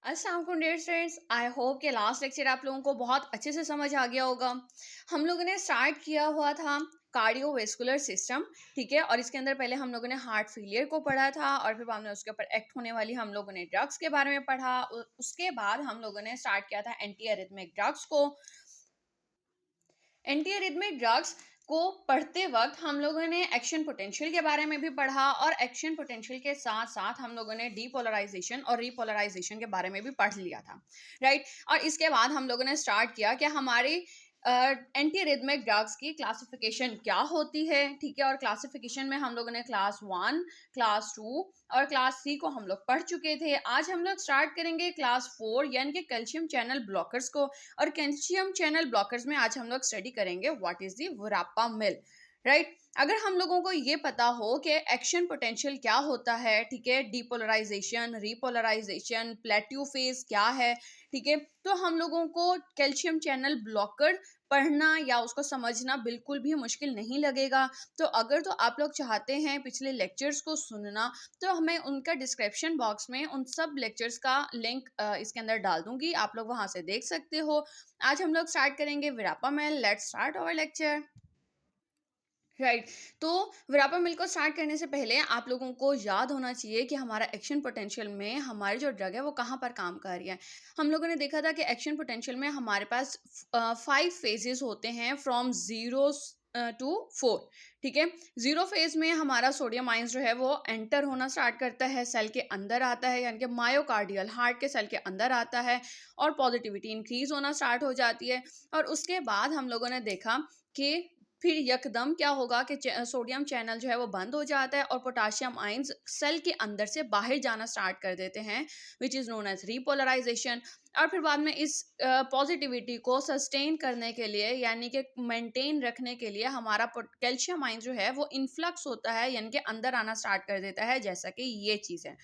अस्सलाम वालेकुम dear students. I hope कि लास्ट लेक्चर आप लोगों को बहुत अच्छे से समझ आ गया होगा। हम लोगों ने स्टार्ट किया हुआ था कार्डियोवैस्कुलर सिस्टम, ठीक है। और इसके अंदर पहले हम लोगों ने हार्ट फेलियर को पढ़ा था और फिर बाद में उसके ऊपर एक्ट होने वाली हम लोगों ने ड्रग्स के बारे में पढ़ा। उसके बाद हम लोगों ने स्टार्ट किया था एंटी अरिथमिक ड्रग्स को। एंटी अरिथमिक ड्रग्स को पढ़ते वक्त हम लोगों ने एक्शन पोटेंशियल के बारे में भी पढ़ा और एक्शन पोटेंशियल के साथ साथ हम लोगों ने डीपोलराइजेशन और रीपोलराइजेशन के बारे में भी पढ़ लिया था, राइट। और इसके बाद हम लोगों ने स्टार्ट किया कि हमारी एंटी रिदमिक ड्रग्स की क्लासिफिकेशन क्या होती है, ठीक है। और क्लासिफिकेशन में हम लोगों ने क्लास 1, क्लास 2 और क्लास 3 को हम लोग पढ़ चुके थे। आज हम लोग स्टार्ट करेंगे क्लास 4 यानी कि कैल्शियम चैनल ब्लॉकर्स को। और कैल्शियम चैनल ब्लॉकर्स में आज हम लोग स्टडी करेंगे व्हाट इज दी वरापामिल, राइट। अगर हम लोगों को ये पता हो कि एक्शन पोटेंशियल क्या होता है, ठीक है, डीपोलराइजेशन, रीपोलराइजेशन, प्लेट्यू फेज क्या है, ठीक है, तो हम लोगों को कैल्शियम चैनल ब्लॉकर पढ़ना या उसको समझना बिल्कुल भी मुश्किल नहीं लगेगा। तो अगर तो आप लोग चाहते हैं पिछले लेक्चर्स को सुनना, तो हमें उनका डिस्क्रिप्शन बॉक्स में उन सब लेक्चर्स का लिंक इसके अंदर डाल दूंगी, आप लोग वहां से देख सकते हो। आज हम लोग स्टार्ट करेंगे verapamil. Let's start our lecture, right. तो विरापामिल को स्टार्ट करने से पहले आप लोगों को याद होना चाहिए कि हमारा एक्शन पोटेंशियल में हमारी जो ड्रग है वो कहाँ पर काम कर रही है। हम लोगों ने देखा था कि एक्शन पोटेंशियल में हमारे पास 5 फेजेस होते हैं फ्रॉम 0 टू 4, ठीक है। जीरो फेज में हमारा सोडियम आयंस जो है वो एंटर होना स्टार्ट करता है, सेल के अंदर आता है, यानी कि मायोकार्डियल हार्ट के सेल के अंदर आता है और पॉजिटिविटी इंक्रीज होना स्टार्ट हो जाती है। और उसके बाद हम लोगों ने देखा कि फिर यकदम क्या होगा कि सोडियम चैनल जो है वो बंद हो जाता है और पोटाशियम आयंस सेल के अंदर से बाहर जाना स्टार्ट कर देते हैं, which is known as repolarization. और फिर बाद में इस पॉजिटिविटी को सस्टेन करने के लिए यानी कि मेंटेन रखने के लिए हमारा कैल्शियम आयन जो है वो इन्फ्लक्स होता है, यानी कि अंदर आना स्टार्ट कर देता है, जैसा कि ये चीज़ है,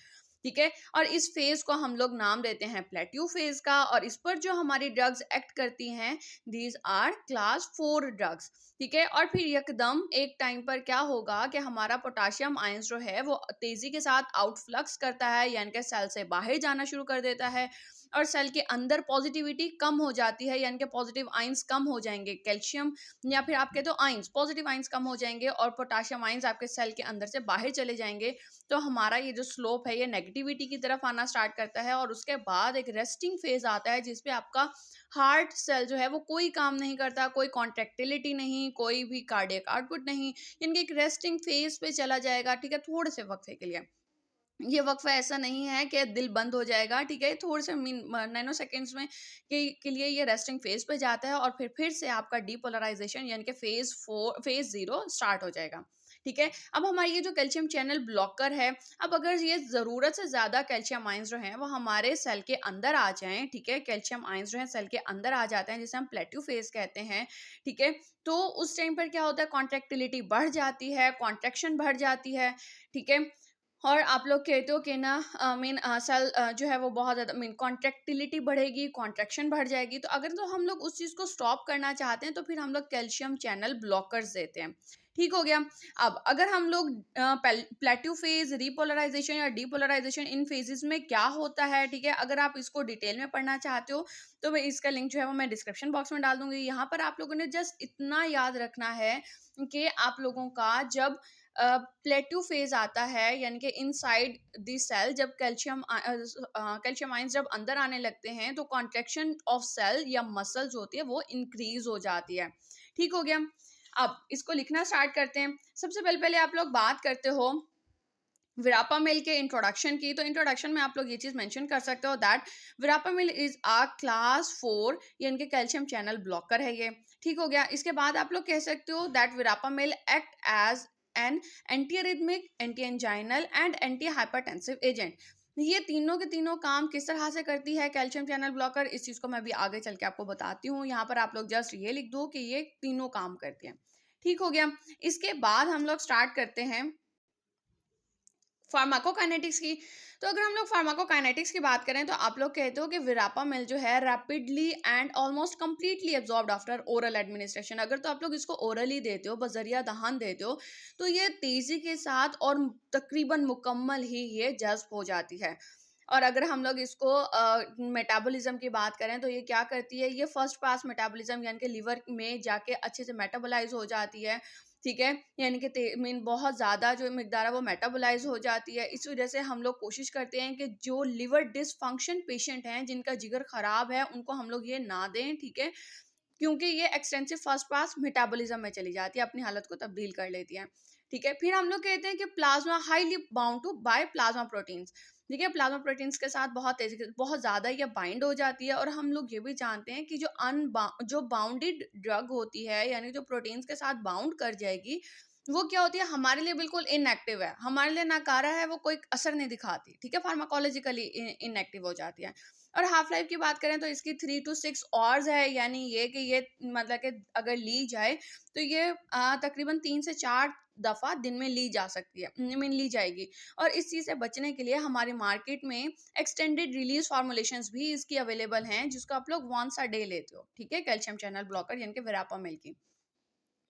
ठीक है। और इस फेज को हम लोग नाम देते हैं प्लेट्यू फेज का। और इस पर जो हमारी ड्रग्स एक्ट करती हैं, दीज आर क्लास 4 ड्रग्स, ठीक है। और फिर एकदम एक टाइम पर क्या होगा कि हमारा पोटाशियम आयंस जो है वो तेजी के साथ आउटफ्लक्स करता है, यानी कि सेल से बाहर जाना शुरू कर देता है और सेल के अंदर पॉजिटिविटी कम हो जाती है, यानी कि पॉजिटिव आयंस कम हो जाएंगे, कैल्शियम या फिर आप कहते हो आयंस, पॉजिटिव आयंस कम हो जाएंगे और पोटाशियम आयंस आपके सेल के अंदर से बाहर चले जाएंगे। तो हमारा ये जो स्लोप है ये नेगेटिविटी की तरफ आना स्टार्ट करता है और उसके बाद एक रेस्टिंग फेज आता है जिसपे आपका हार्ट सेल जो है वो कोई काम नहीं करता, कोई कॉन्ट्रेक्टिलिटी नहीं, कोई भी कार्डियक आउटपुट नहीं, यानी एक रेस्टिंग फेज पे चला जाएगा, ठीक है, थोड़े से वक्फे के लिए। ये वक्फा ऐसा नहीं है कि दिल बंद हो जाएगा, ठीक है, थोड़े से नैनो सेकेंड्स में के लिए ये रेस्टिंग फेज पे जाता है और फिर से आपका डीपोलराइजेशन यानी कि फेज 0 स्टार्ट हो जाएगा, ठीक है। अब हमारी ये जो कैल्शियम चैनल ब्लॉकर है, अब अगर ये ज़रूरत से ज़्यादा कैल्शियम आयंस जो हैं वो हमारे सेल के अंदर आ जाएं, ठीक है, कैल्शियम आयंस जो हैं सेल के अंदर आ जाते हैं, जिसे हम प्लेट्यू फेज कहते हैं, ठीक है। तो उस टाइम पर क्या होता है, कॉन्ट्रेक्टिलिटी बढ़ जाती है, कॉन्ट्रेक्शन बढ़ जाती है, ठीक है। और आप लोग कहते हो कि ना मीन सेल जो है वो बहुत ज़्यादा मीन कॉन्ट्रैक्टिलिटी बढ़ेगी, कॉन्ट्रैक्शन बढ़ जाएगी। तो अगर तो हम लोग उस चीज़ को स्टॉप करना चाहते हैं तो फिर हम लोग कैल्शियम चैनल ब्लॉकर्स देते हैं, ठीक हो गया। अब अगर हम लोग प्लेट्यू फेज, रीपोलराइजेशन या डीपोलराइजेशन, इन फेजेस में क्या होता है, ठीक है, अगर आप इसको डिटेल में पढ़ना चाहते हो तो मैं इसका लिंक जो है वो मैं डिस्क्रिप्शन बॉक्स में डाल दूंगी। यहाँ पर आप लोगों ने जस्ट इतना याद रखना है कि आप लोगों का जब प्लेट्यू फेज आता है, यानी कि इनसाइड द सेल जब कैल्शियम आयंस जब अंदर आने लगते हैं तो कॉन्ट्रैक्शन ऑफ सेल या मसल्स होती है वो इंक्रीज हो जाती है, ठीक हो गया। अब इसको लिखना स्टार्ट करते हैं। सबसे पहले पहले आप लोग बात करते हो विरापामिल के इंट्रोडक्शन की, तो इंट्रोडक्शन में आप लोग ये चीज़ मेंशन कर सकते हो that verapamil is a class 4 यानी कि कैल्शियम चैनल ब्लॉकर है ये, ठीक हो गया। इसके बाद आप लोग कह सकते हो that verapamil act as an anti arrhythmic, anti anginal and anti hypertensive agent. ये तीनों के तीनों काम किस तरह से करती है कैल्शियम चैनल ब्लॉकर, इस चीज़ को मैं भी आगे चल के आपको बताती हूँ। यहाँ पर आप लोग जस्ट ये लिख दो कि ये तीनों काम करती हैं, ठीक हो गया। इसके बाद हम लोग स्टार्ट करते हैं फार्माकोकाइनेटिक्स की। तो अगर हम लोग फार्माकोकाइनेटिक्स की बात करें तो आप लोग कहते हो कि विरापामिल जो है rapidly and almost completely absorbed after oral administration. अगर तो आप लोग इसको ओरली देते हो, बजरिया दहन देते हो, तो ये तेजी के साथ और तकरीबन मुकम्मल ही ये जज्ब हो जाती है। और अगर हम लोग इसको मेटाबॉलिज्म की बात करें तो ये क्या करती है, ये फर्स्ट पास मेटाबॉलिज्म यानी कि लीवर में जाके अच्छे से मेटाबोलाइज हो जाती है, ठीक है, यानी कि मीन बहुत ज़्यादा जो मिकदार है वो मेटाबोलाइज हो जाती है। इस वजह से हम लोग कोशिश करते हैं कि जो लिवर डिसफंक्शन पेशेंट हैं, जिनका जिगर ख़राब है, उनको हम लोग ये ना दें, ठीक है, क्योंकि ये एक्सटेंसिव फर्स्ट पास मेटाबॉलिज्म में चली जाती है, अपनी हालत को तब्दील कर लेती है, ठीक है। फिर हम लोग कहते हैं कि plasma highly bound to by plasma proteins, ठीक है, प्लाज्मा प्रोटीन्स के साथ बहुत तेजी बहुत ज़्यादा ये बाइंड हो जाती है। और हम लोग ये भी जानते हैं कि जो बाउंडेड ड्रग होती है, यानी जो प्रोटीन्स के साथ बाउंड कर जाएगी, वो क्या होती है, हमारे लिए बिल्कुल इनएक्टिव है, हमारे लिए नाकारा है, वो कोई असर नहीं दिखाती, ठीक है, फार्माकोलॉजिकली इनएक्टिव हो जाती है। और हाफ लाइफ की बात करें तो इसकी 3 to 6 आवर्स है, यानी ये कि ये मतलब कि अगर ली जाए तो ये तकरीबन 3 से 4 दफ़ा दिन में ली जा सकती है, मीन ली जाएगी। और इस चीज़ से बचने के लिए हमारी मार्केट में एक्सटेंडेड रिलीज फॉर्मुलेशंस भी इसकी अवेलेबल हैं, जिसको आप लोग वंस अ डे लेते हो, ठीक है, कैल्शियम चैनल ब्लॉकर यानी कि वेरापामिल की।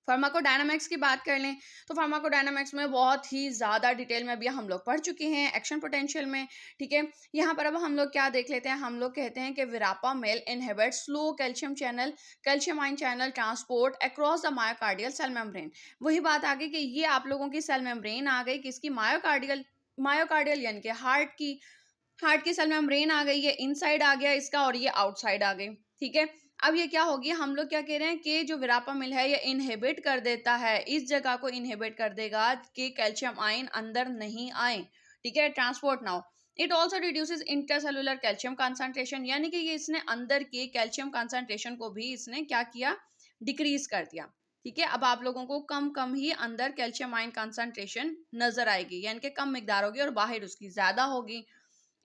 फार्माकोडायनामिक्स की बात कर लें तो फार्माकोडायनामिक्स में बहुत ही ज़्यादा डिटेल में अभी हम लोग पढ़ चुके हैं एक्शन पोटेंशियल में, ठीक है। यहाँ पर अब हम लोग क्या देख लेते हैं, हम लोग कहते हैं कि verapamil inhibit slow calcium channel calcium ion channel transport across the myocardial cell membrane. वही बात आ गई कि ये आप लोगों की सेल मेम्ब्रेन आ गई, किसकी, मायोकार्डियल, मायोकार्डियल यानी कि हार्ट की सेल मेम्ब्रेन आ गई, ये इनसाइड आ गया इसका और ये आउटसाइड आ गई, ठीक है। अब ये क्या होगी, हम लोग क्या कह रहे हैं कि जो विरापामिल है ये इनहिबिट कर देता है, इस जगह को इनहिबिट कर देगा कि कैल्शियम आयन अंदर नहीं आए, ठीक है, transport now. It also reduces intercellular calcium concentration, यानी कि ये इसने अंदर के कैल्शियम कंसंट्रेशन को भी इसने क्या किया, डिक्रीज कर दिया, ठीक है। अब आप लोगों को कम कम ही अंदर कैल्शियम आयन कंसंट्रेशन नजर आएगी, यानी कि कम मिकदार होगी और बाहर उसकी ज्यादा होगी।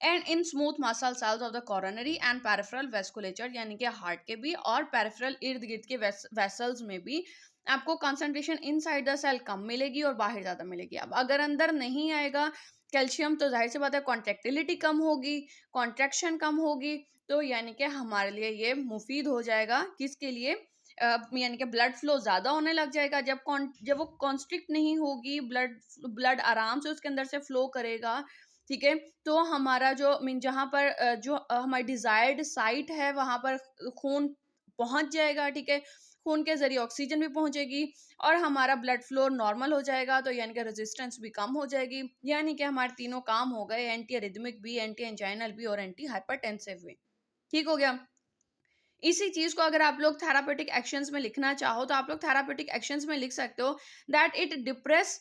And in smooth muscle cells of the coronary and peripheral vasculature, यानी कि हार्ट के भी और पेरिफेरल इर्द गिर्द के वेसल्स में भी आपको कंसंट्रेशन इनसाइड द सेल कम मिलेगी और बाहर ज़्यादा मिलेगी। अब अगर अंदर नहीं आएगा कैल्शियम तो जाहिर सी बात है कॉन्ट्रेक्टिलिटी कम होगी, कॉन्ट्रैक्शन कम होगी, तो यानी कि हमारे लिए ये मुफीद हो जाएगा, किसके लिए, यानी कि ब्लड फ्लो ज़्यादा होने लग जाएगा। जब वो कॉन्स्ट्रिक्ट नहीं होगी, ब्लड ब्लड आराम से उसके अंदर से फ्लो करेगा, ठीक है, तो हमारा जो मीन जहाँ पर हमारी डिजायर्ड साइट है वहाँ पर खून पहुँच जाएगा, ठीक है, खून के जरिए ऑक्सीजन भी पहुँचेगी और हमारा ब्लड फ्लो नॉर्मल हो जाएगा, तो यानी कि रेजिस्टेंस भी कम हो जाएगी, यानी कि हमारे तीनों काम हो गए, एंटी अरिथमिक भी, एंटी एंजाइनल भी और एंटी हाइपरटेंसिव भी, ठीक हो गया। इसी चीज को अगर आप लोग थेरापेटिक एक्शंस में लिखना चाहो तो आप लोग थेरापेटिक एक्शंस में लिख सकते हो that it depress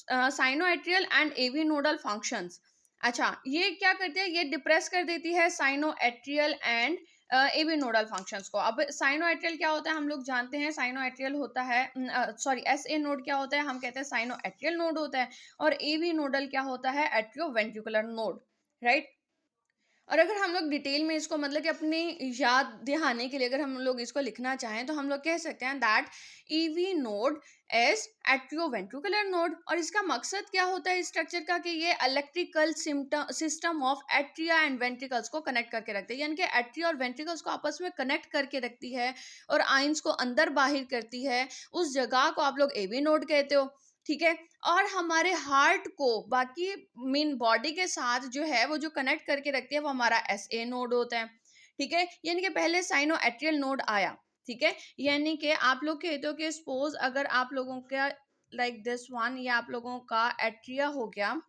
sinoatrial and AV nodal functions. अच्छा, ये क्या करती है, ये डिप्रेस कर देती है sinoatrial and AV nodal functions को। अब साइनोएट्रियल क्या होता है, हम लोग जानते हैं साइनोएट्रियल होता है, सॉरी, एस ए नोड क्या होता है, हम कहते हैं साइनोएट्रियल नोड होता है, और एवी नोडल क्या होता है, एट्रियोवेंट्रिकुलर नोड, राइट। और अगर हम लोग डिटेल में इसको मतलब कि अपनी याद दिहाने के लिए अगर हम लोग इसको लिखना चाहें तो हम लोग कह सकते हैं that AV node as atrioventricular node. और इसका मकसद क्या होता है इस स्ट्रक्चर का, कि ये electrical system of atria and ventricles को कनेक्ट करके रखते हैं, यानी कि एट्रिया और वेंट्रिकल्स को आपस में कनेक्ट करके रखती है और आइंस को अंदर बाहर करती है, उस जगह को आप लोग एवी नोड कहते हो, ठीक है। और हमारे हार्ट को बाकी मेन बॉडी के साथ जो है वो जो कनेक्ट करके रखती है वो हमारा एस ए नोड होता है, ठीक है, यानी कि पहले साइनो एट्रियल नोड आया, ठीक है, यानी कि आप लोग कहते हो कि सपोज अगर आप लोगों का लाइक दिस वन, ये आप लोगों का एट्रिया हो गया,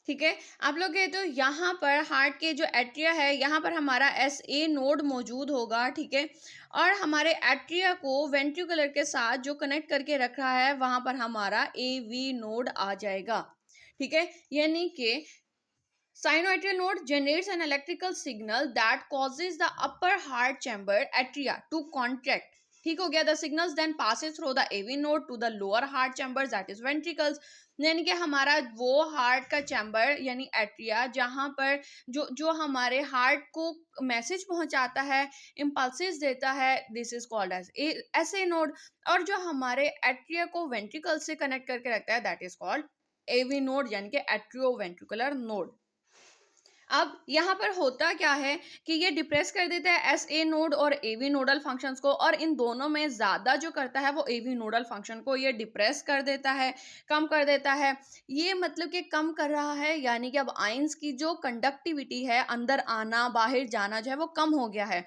ठीक है, आप लोग कहते हो यहाँ पर हार्ट के जो एट्रिया है यहाँ पर हमारा एस ए नोड मौजूद होगा, ठीक है, और हमारे एट्रिया को वेंट्रिकुलर के साथ जो कनेक्ट करके रख रहा है वहां पर हमारा ए वी नोड आ जाएगा, ठीक है, यानी कि Sinoatrial node generates an electrical signal that causes the upper heart chamber atria to contract. ठीक हो गया, the signals then passes through the AV node to the lower heart chambers that is ventricles. यानी कि हमारा वो heart का chamber यानी atria जहाँ पर जो हमारे हार्ट को मैसेज पहुंचाता है, इम्पल्सेस देता है, this is called as S A node. और जो हमारे एट्रिया को वेंट्रिकल से कनेक्ट करके रखता है that is called AV node यानी कि एट्रियो वेंट्रिकुलर नोड। अब यहाँ पर होता क्या है कि ये डिप्रेस कर देता है एस ए नोड और ए वी नोडल फंक्शंस को, और इन दोनों में ज़्यादा जो करता है वो ए वी नोडल फंक्शन को ये डिप्रेस कर देता है, कम कर देता है। ये मतलब कि कम कर रहा है, यानी कि अब आयंस की जो कंडक्टिविटी है, अंदर आना बाहर जाना जो है वो कम हो गया है,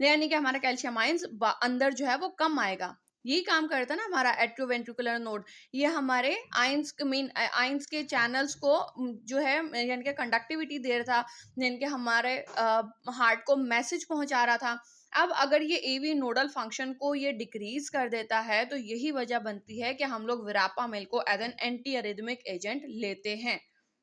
यानी कि हमारा कैल्शियम आयंस अंदर जो है वो कम आएगा। यही काम करता है ना हमारा एट्रोवेंट्रिकुलर नोड। ये हमारे आयंस मीन आयंस के चैनल्स को जो है यानी कि कंडक्टिविटी दे रहा था, यानी कि हमारे हार्ट को मैसेज पहुंचा रहा था। अब अगर ये एवी नोडल फंक्शन को ये डिक्रीज कर देता है, तो यही वजह बनती है कि हम लोग विरापामिल को as an anti arrhythmic agent लेते हैं।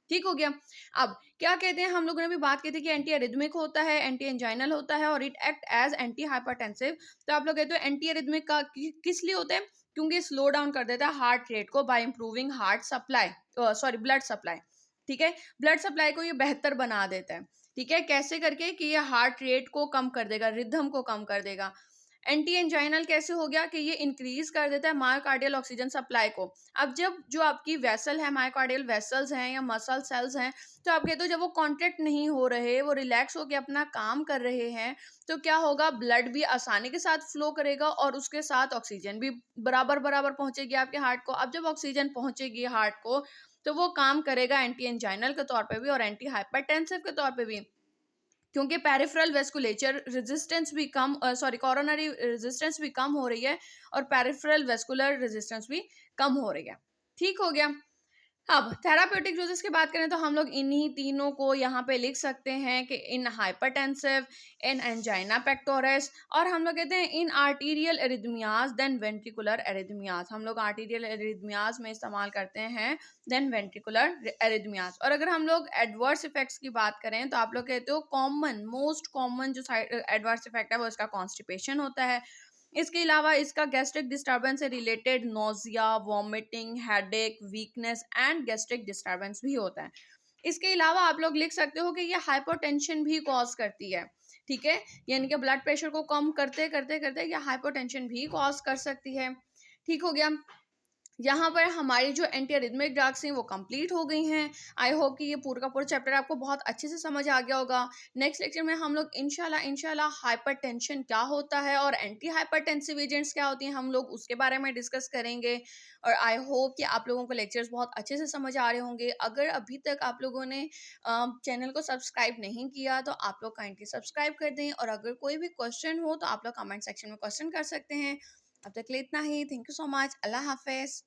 ठीक हो गया। अब क्या कहते हैं, हम लोगों ने भी बात की थी कि एंटी अरिथमिक होता है, एंटी एंजाइनल होता है और it act as anti hypertensive. तो आप लोग कहते हो एंटी अरिथमिक का किस लिए होता है? क्योंकि स्लो डाउन कर देता है हार्ट रेट को by improving heart supply, sorry blood supply. ठीक है, ब्लड सप्लाई को ये बेहतर बना देता है। ठीक है, कैसे करके कि ये हार्ट रेट को कम कर देगा, रिदम को कम कर देगा। एंटी एंजाइनल कैसे हो गया कि ये इंक्रीज कर देता है मायोकार्डियल ऑक्सीजन सप्लाई को। अब जब जो आपकी वेसल है, मायोकार्डियल वेसल्स हैं या मसल सेल्स हैं, तो आप कहते हो जब वो कॉन्ट्रैक्ट नहीं हो रहे, वो रिलैक्स होकर अपना काम कर रहे हैं, तो क्या होगा, ब्लड भी आसानी के साथ फ्लो करेगा और उसके साथ ऑक्सीजन भी बराबर बराबर पहुंचेगी आपके हार्ट को। अब जब ऑक्सीजन पहुंचेगी हार्ट को, तो वो काम करेगा एंटी एंजाइनल के तौर पे भी और एंटी हाइपरटेंसिव के तौर पे भी, क्योंकि पेरिफेरल वेस्कुलेचर रेजिस्टेंस भी कम, सॉरी कोरोनरी रेजिस्टेंस भी कम हो रही है और पेरिफेरल वेस्कुलर रेजिस्टेंस भी कम हो रही है। ठीक हो गया। अब थेराप्यूटिक डोजेस की बात करें तो हम लोग इन्हीं तीनों को यहाँ पे लिख सकते हैं कि in hypertensive, in angina pectoris, और हम लोग कहते हैं in arterial arrhythmias then ventricular arrhythmias. हम लोग आर्टीरियल एरिथमियाज में इस्तेमाल करते हैं देन वेंट्रिकुलर एरिथमियाज। और अगर हम लोग एडवर्स इफेक्ट्स की बात करें तो आप लोग कहते हो कॉमन, मोस्ट कॉमन जो एडवर्स इफेक्ट है वो इसका कॉन्स्टिपेशन होता है। इसके अलावा इसका गैस्ट्रिक डिस्टर्बेंस से related nausea, vomiting, headache, weakness and gastric disturbance भी होता है। इसके अलावा आप लोग लिख सकते हो कि ये हाइपोटेंशन भी कॉज करती है। ठीक है, यानी कि ब्लड प्रेशर को कम करते करते करते ये हाइपोटेंशन भी कॉज कर सकती है। ठीक हो गया। यहाँ पर हमारी जो एंटी अरिथमिक ड्रग्स हैं वो कंप्लीट हो गई हैं। आई होप कि ये पूरा का पूरा चैप्टर आपको बहुत अच्छे से समझ आ गया होगा। नेक्स्ट लेक्चर में हम लोग इंशाल्लाह हाइपरटेंशन क्या होता है और एंटी हाइपरटेंसिव एजेंट्स क्या होती हैं, हम लोग उसके बारे में डिस्कस करेंगे। और आई होप कि आप लोगों को लेक्चर्स बहुत अच्छे से समझ आ रहे होंगे। अगर अभी तक आप लोगों ने चैनल को सब्सक्राइब नहीं किया तो आप लोग काइंडली सब्सक्राइब कर दें, और अगर कोई भी क्वेश्चन हो तो आप लोग कमेंट सेक्शन में क्वेश्चन कर सकते हैं। अब तक के लिए इतना ही। Thank you so much. अल्लाह हाफिज़।